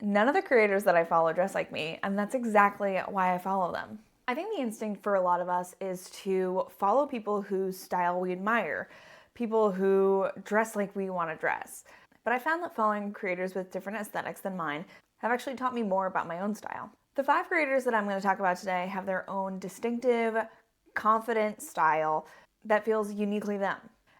None of the creators that I follow dress like me, and that's exactly why I follow them. I think the instinct for a lot of us is to follow people whose style we admire, people who dress like we want to dress. But I found that following creators with different aesthetics than mine have actually taught me more about my own style. The 5 creators that I'm going to talk about today have their own distinctive, confident style that feels uniquely them.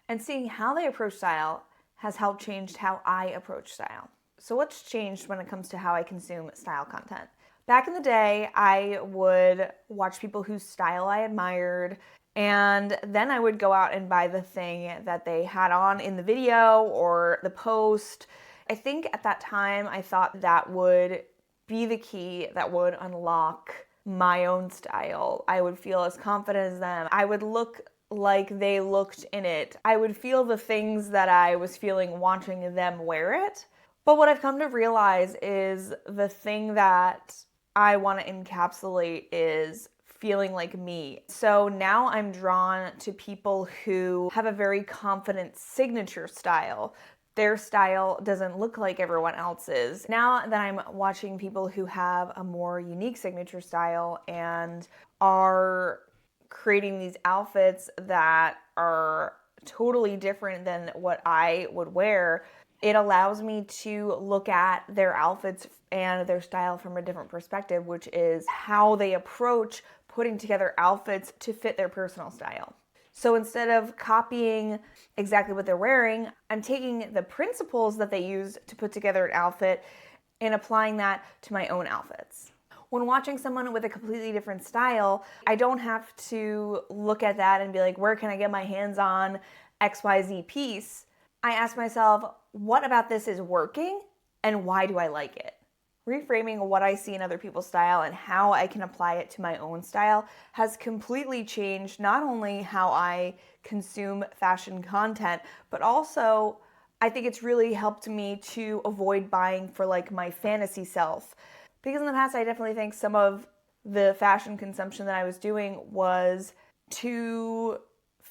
And seeing how they approach style has helped change how I approach style. So what's changed when it comes to how I consume style content? Back in the day, I would watch people whose style I admired, and then I would go out and buy the thing that they had on in the video or the post. I think at that time I thought that would be the key that would unlock my own style. I would feel as confident as them. I would look like they looked in it. I would feel the things that I was feeling watching them wear it. But what I've come to realize is the thing that I want to encapsulate is feeling like me. So now I'm drawn to people who have a very confident signature style. Their style doesn't look like everyone else's. Now that I'm watching people who have a more unique signature style and are creating these outfits that are totally different than what I would wear, it allows me to look at their outfits and their style from a different perspective, which is how they approach putting together outfits to fit their personal style. So instead of copying exactly what they're wearing, I'm taking the principles that they use to put together an outfit and applying that to my own outfits. When watching someone with a completely different style, I don't have to look at that and be like, where can I get my hands on XYZ piece? I ask myself, what about this is working and why do I like it? Reframing what I see in other people's style and how I can apply it to my own style has completely changed not only how I consume fashion content, but also I think it's really helped me to avoid buying for like my fantasy self. Because in the past, I definitely think some of the fashion consumption that I was doing was to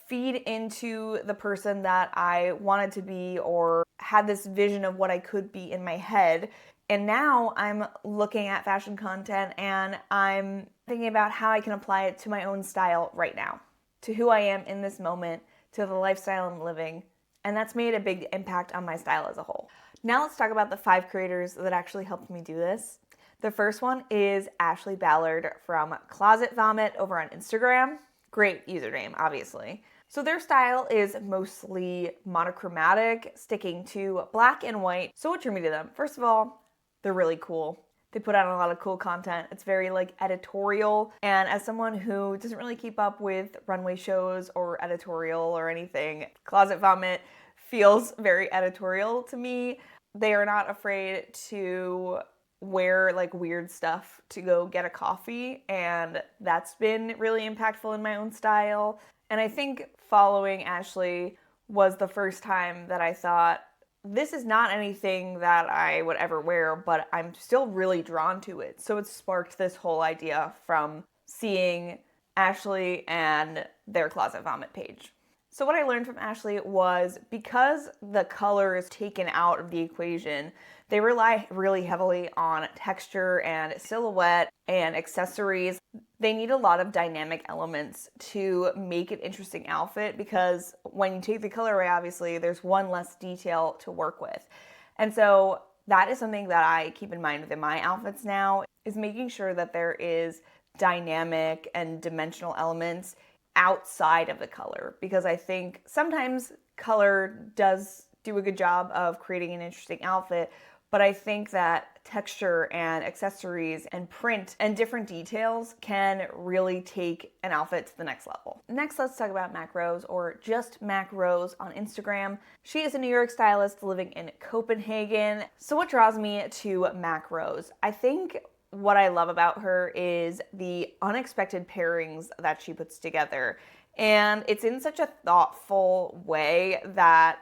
feed into the person that I wanted to be or had this vision of what I could be in my head. And now I'm looking at fashion content and I'm thinking about how I can apply it to my own style right now, to who I am in this moment, to the lifestyle I'm living. And that's made a big impact on my style as a whole. Now let's talk about the 5 creators that actually helped me do this. The first one is Ashley Ballard from Closet Vomit over on Instagram. Great username, obviously. So their style is mostly monochromatic, sticking to black and white. So what drew me to them? First of all, they're really cool. They put out a lot of cool content. It's very like editorial. And as someone who doesn't really keep up with runway shows or editorial or anything, Closet Vomit feels very editorial to me. They are not afraid to wear like weird stuff to go get a coffee, and that's been really impactful in my own style. And I think following Ashley was the first time that I thought, this is not anything that I would ever wear, but I'm still really drawn to it. So it sparked this whole idea from seeing Ashley and their Closet Vomit page. So what I learned from Ashley was because the color is taken out of the equation, they rely really heavily on texture and silhouette and accessories. They need a lot of dynamic elements to make an interesting outfit because when you take the color away, obviously, there's one less detail to work with. And so that is something that I keep in mind within my outfits now, is making sure that there is dynamic and dimensional elements outside of the color, because I think sometimes color does do a good job of creating an interesting outfit, but I think that texture and accessories and print and different details can really take an outfit to the next level. Next, let's talk about Mac Rose, or just Mac Rose on Instagram. She is a New York stylist living in Copenhagen. So what draws me to Mac Rose? I think what I love about her is the unexpected pairings that she puts together. And it's in such a thoughtful way that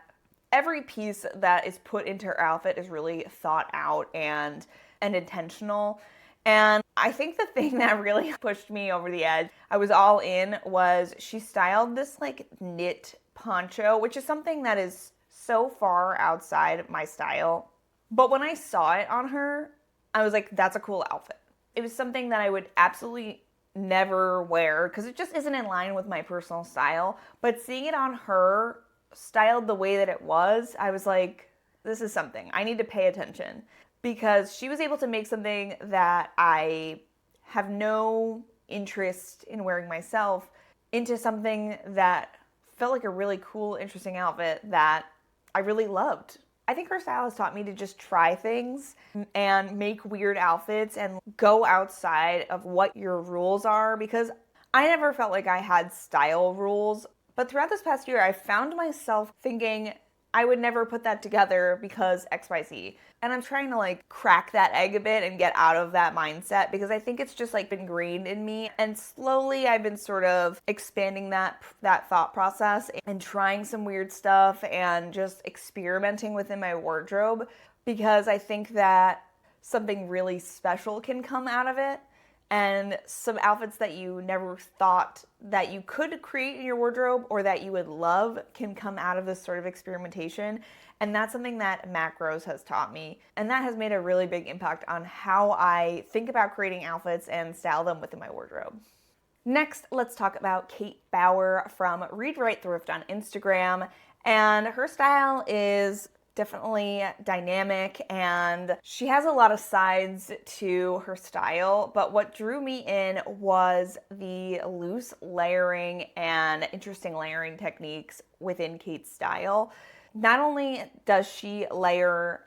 every piece that is put into her outfit is really thought out and intentional. And I think the thing that really pushed me over the edge, I was all in, was she styled this like knit poncho, which is something that is so far outside my style. But when I saw it on her, I was like, that's a cool outfit. It was something that I would absolutely never wear because it just isn't in line with my personal style. But seeing it on her, styled the way that it was, I was like, this is something. I need to pay attention because she was able to make something that I have no interest in wearing myself into something that felt like a really cool, interesting outfit that I really loved. I think her style has taught me to just try things and make weird outfits and go outside of what your rules are, because I never felt like I had style rules. But throughout this past year, I found myself thinking I would never put that together because XYZ. And I'm trying to like crack that egg a bit and get out of that mindset because I think it's just like ingrained in me. And slowly I've been sort of expanding that thought process and trying some weird stuff and just experimenting within my wardrobe, because I think that something really special can come out of it. And some outfits that you never thought that you could create in your wardrobe or that you would love can come out of this sort of experimentation. And that's something that Macros has taught me. And that has made a really big impact on how I think about creating outfits and style them within my wardrobe. Next, let's talk about Kate Bauer from Write Thrift on Instagram. And her style is definitely dynamic and she has a lot of sides to her style, but what drew me in was the loose layering and interesting layering techniques within Kate's style. Not only does she layer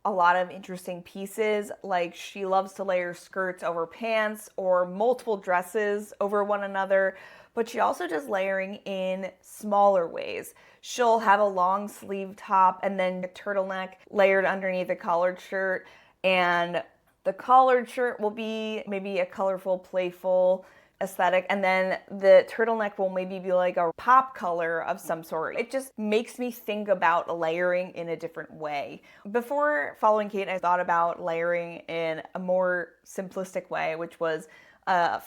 a lot of interesting pieces, like she loves to layer skirts over pants or multiple dresses over one another, but she also does layering in smaller ways. She'll have a long sleeve top and then a turtleneck layered underneath a collared shirt, and the collared shirt will be maybe a colorful, playful aesthetic, and then the turtleneck will maybe be like a pop color of some sort. It just makes me think about layering in a different way. Before following Kate, I thought about layering in a more simplistic way, which was a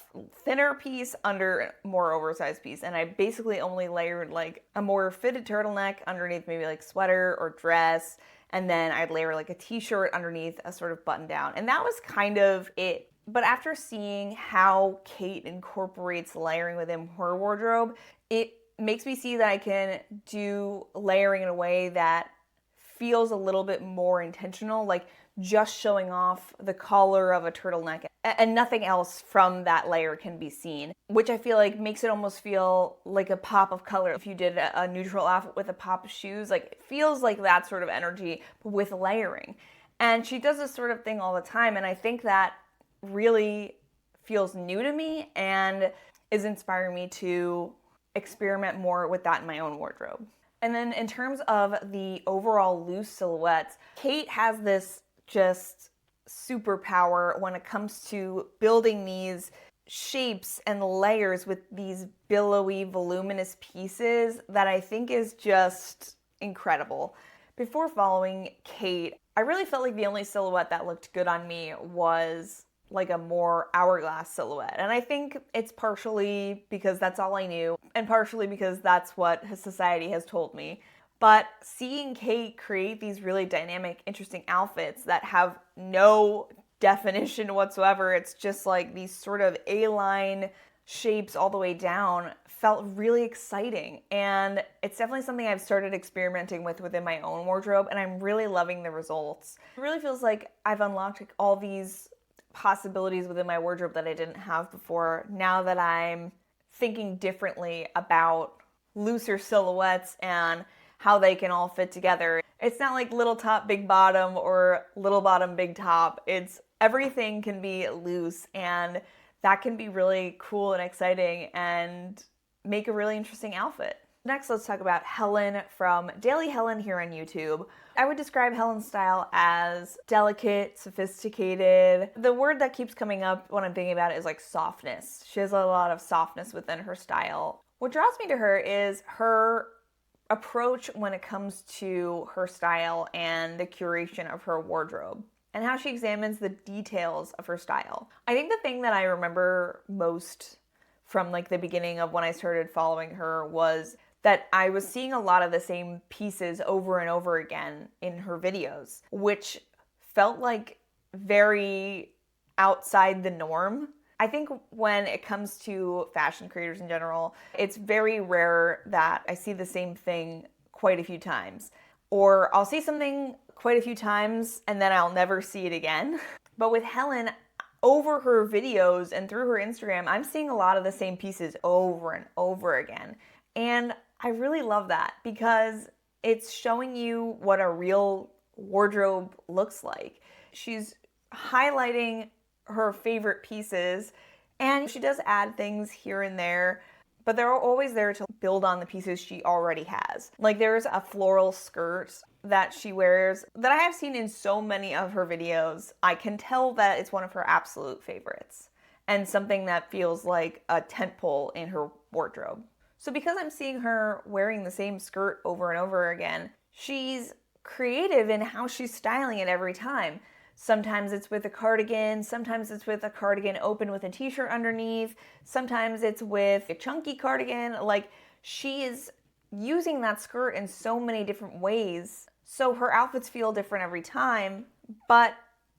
thinner piece under a more oversized piece. And I basically only layered like a more fitted turtleneck underneath maybe like sweater or dress. And then I'd layer like a t-shirt underneath a sort of button down. And that was kind of it. But after seeing how Kate incorporates layering within her wardrobe, it makes me see that I can do layering in a way that feels a little bit more intentional, like just showing off the collar of a turtleneck and nothing else from that layer can be seen, which I feel like makes it almost feel like a pop of color. If you did a neutral outfit with a pop of shoes, like it feels like that sort of energy with layering. And she does this sort of thing all the time, and I think that really feels new to me and is inspiring me to experiment more with that in my own wardrobe. And then in terms of the overall loose silhouettes, Kate has this just superpower when it comes to building these shapes and layers with these billowy, voluminous pieces that I think is just incredible. Before following Kate, I really felt like the only silhouette that looked good on me was like a more hourglass silhouette. And I think it's partially because that's all I knew, and partially because that's what society has told me. But seeing Kate create these really dynamic, interesting outfits that have no definition whatsoever, it's just like these sort of A-line shapes all the way down, felt really exciting. And it's definitely something I've started experimenting with within my own wardrobe, and I'm really loving the results. It really feels like I've unlocked all these possibilities within my wardrobe that I didn't have before, now that I'm thinking differently about looser silhouettes and how they can all fit together. It's not like little top, big bottom or little bottom, big top. It's everything can be loose, and that can be really cool and exciting and make a really interesting outfit. Next, let's talk about Helen from Daily Helen here on YouTube. I would describe Helen's style as delicate, sophisticated. The word that keeps coming up when I'm thinking about it is like softness. She has a lot of softness within her style. What draws me to her is her approach when it comes to her style and the curation of her wardrobe, and how she examines the details of her style. I think the thing that I remember most from like the beginning of when I started following her was that I was seeing a lot of the same pieces over and over again in her videos, which felt like very outside the norm. I think when it comes to fashion creators in general, it's very rare that I see the same thing quite a few times. Or I'll see something quite a few times and then I'll never see it again. But with Helen, over her videos and through her Instagram, I'm seeing a lot of the same pieces over and over again. And I really love that because it's showing you what a real wardrobe looks like. She's highlighting her favorite pieces, and she does add things here and there, but they're always there to build on the pieces she already has. Like there's a floral skirt that she wears that I have seen in so many of her videos. I can tell that it's one of her absolute favorites and something that feels like a tent pole in her wardrobe. So because I'm seeing her wearing the same skirt over and over again, she's creative in how she's styling it every time. Sometimes it's with a cardigan, sometimes it's with a cardigan open with a t-shirt underneath, sometimes it's with a chunky cardigan. Like she is using that skirt in so many different ways. So her outfits feel different every time, but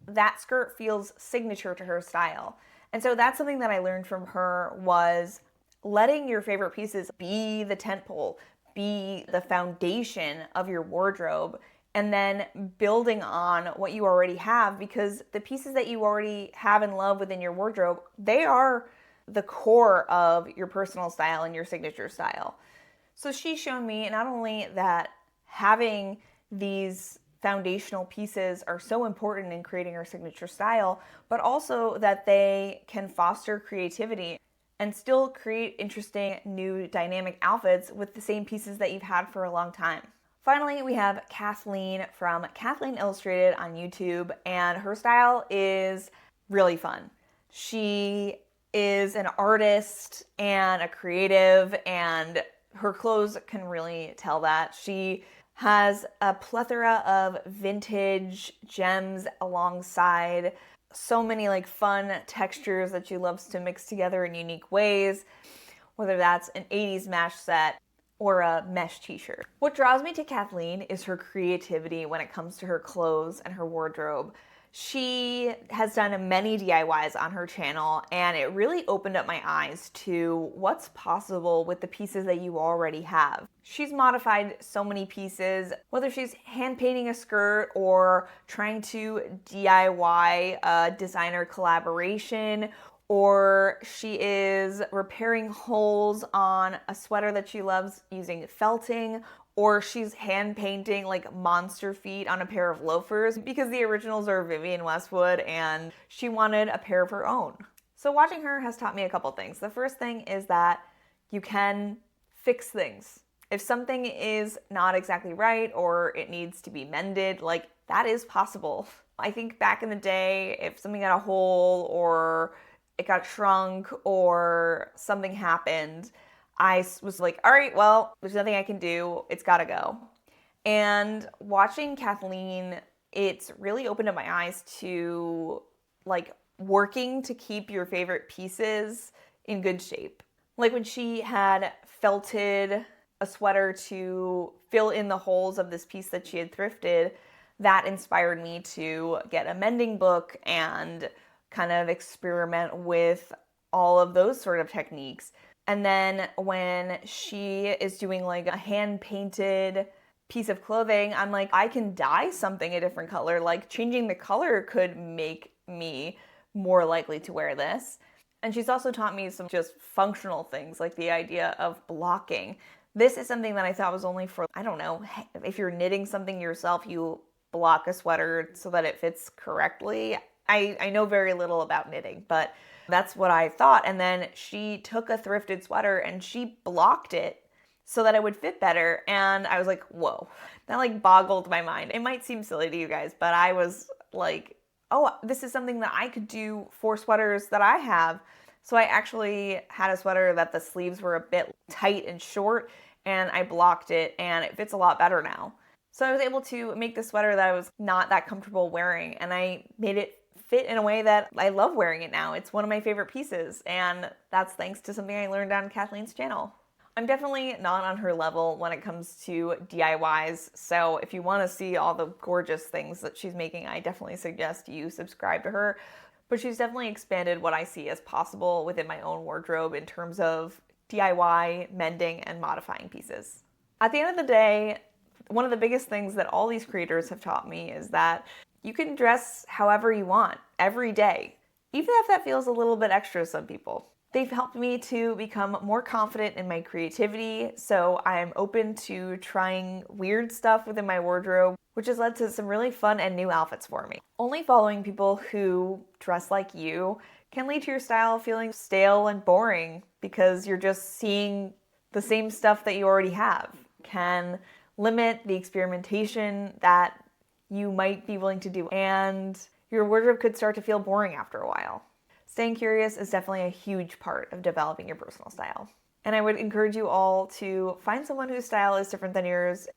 that skirt feels signature to her style. And so that's something that I learned from her was letting your favorite pieces be the tent pole, be the foundation of your wardrobe, and then building on what you already have, because the pieces that you already have and love within your wardrobe, they are the core of your personal style and your signature style. So she's shown me not only that having these foundational pieces are so important in creating our signature style, but also that they can foster creativity and still create interesting new dynamic outfits with the same pieces that you've had for a long time. Finally, we have Kathleen from Kathleen Illustrated on YouTube, and her style is really fun. She is an artist and a creative, and her clothes can really tell that. She has a plethora of vintage gems alongside so many like fun textures that she loves to mix together in unique ways, whether that's an 80s mesh set or a mesh t-shirt. What draws me to Kathleen is her creativity when it comes to her clothes and her wardrobe. She has done many DIYs on her channel, and it really opened up my eyes to what's possible with the pieces that you already have. She's modified so many pieces, whether she's hand painting a skirt or trying to DIY a designer collaboration, or she is repairing holes on a sweater that she loves using felting, or she's hand painting like monster feet on a pair of loafers because the originals are Vivienne Westwood and she wanted a pair of her own. So watching her has taught me a couple things. The first thing is that you can fix things. If something is not exactly right or it needs to be mended, like that is possible. I think back in the day, if something got a hole or it got shrunk or something happened, I was like, all right, well, there's nothing I can do. It's gotta go. And watching Kathleen, it's really opened up my eyes to like working to keep your favorite pieces in good shape. Like when she had felted a sweater to fill in the holes of this piece that she had thrifted, that inspired me to get a mending book and kind of experiment with all of those sort of techniques. And then when she is doing like a hand-painted piece of clothing, I'm like, I can dye something a different color. Like changing the color could make me more likely to wear this. And she's also taught me some just functional things, like the idea of blocking. This is something that I thought was only for, I don't know, if you're knitting something yourself, you block a sweater so that it fits correctly. I know very little about knitting, but that's what I thought. And then she took a thrifted sweater and she blocked it so that it would fit better. And I was like, whoa, that like boggled my mind. It might seem silly to you guys, but I was like, oh, this is something that I could do for sweaters that I have. So I actually had a sweater that the sleeves were a bit tight and short, and I blocked it and it fits a lot better now. So I was able to make the sweater that I was not that comfortable wearing, and I made it fit in a way that I love wearing it now. It's one of my favorite pieces, and that's thanks to something I learned on Kathleen's channel. I'm definitely not on her level when it comes to DIYs, so if you want to see all the gorgeous things that she's making, I definitely suggest you subscribe to her. But she's definitely expanded what I see as possible within my own wardrobe in terms of DIY, mending, and modifying pieces. At the end of the day, one of the biggest things that all these creators have taught me is that you can dress however you want every day, even if that feels a little bit extra to some people. They've helped me to become more confident in my creativity, so I'm open to trying weird stuff within my wardrobe, which has led to some really fun and new outfits for me. Only following people who dress like you can lead to your style feeling stale and boring because you're just seeing the same stuff that you already have. Can limit the experimentation that you might be willing to do, and your wardrobe could start to feel boring after a while. Staying curious is definitely a huge part of developing your personal style. And I would encourage you all to find someone whose style is different than yours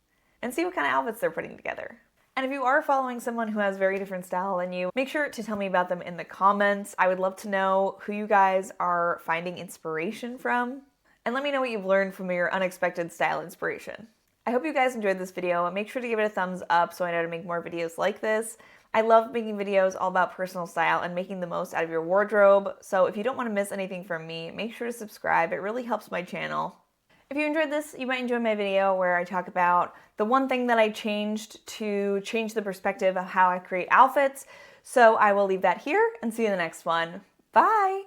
and see what kind of outfits they're putting together. And if you are following someone who has very different style than you, make sure to tell me about them in the comments. I would love to know who you guys are finding inspiration from. And let me know what you've learned from your unexpected style inspiration. I hope you guys enjoyed this video. Make sure to give it a thumbs up so I know to make more videos like this. I love making videos all about personal style and making the most out of your wardrobe. So if you don't want to miss anything from me, make sure to subscribe. It really helps my channel. If you enjoyed this, you might enjoy my video where I talk about the one thing that I changed to change the perspective of how I create outfits. So I will leave that here and see you in the next one. Bye!